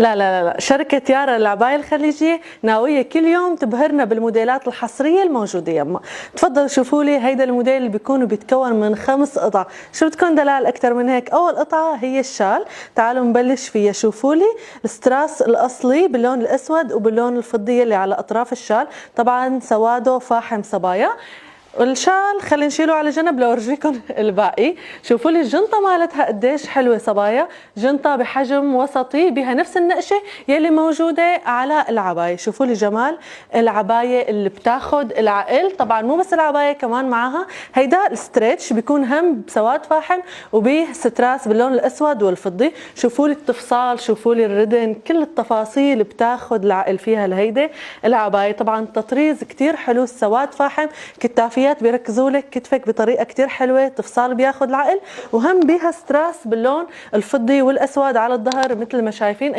لا، شركة يارا للعباية الخليجية ناوية كل يوم تبهرنا بالموديلات الحصرية الموجودة يما. تفضلوا شوفوا لي هيدا الموديل اللي بيتكون من 5 قطع. شو بدكم دلال أكتر من هيك؟ أول قطعة هي الشال، تعالوا نبلش فيها. شوفوا لي الستراس الأصلي باللون الأسود وباللون الفضي اللي على أطراف الشال، طبعا سواده فاحم صبايا. والشال خلينا نشيله على جنب لأورجيكم الباقي. شوفوا لي الجنطة مالتها قديش حلوة صبايا، جنطة بحجم وسطي بها نفس النقشة يلي موجودة على العباية. شوفوا لي جمال العباية اللي بتاخد العقل. طبعا مو بس العباية، كمان معها هيدا الستريتش بيكون هم بسواد فاحم وبيه ستراس باللون الأسود والفضي. شوفوا لي التفصال، شوفوا لي الردن، كل التفاصيل بتاخد العقل فيها لهيدي العباية. طبعا تطريز كتير حلو، السواد فاحم، كتافيات بيركزوا لك كتفك بطريقه كتير حلوه، تفصال بياخد العقل، وهم بيها ستراس باللون الفضي والاسود على الظهر مثل ما شايفين.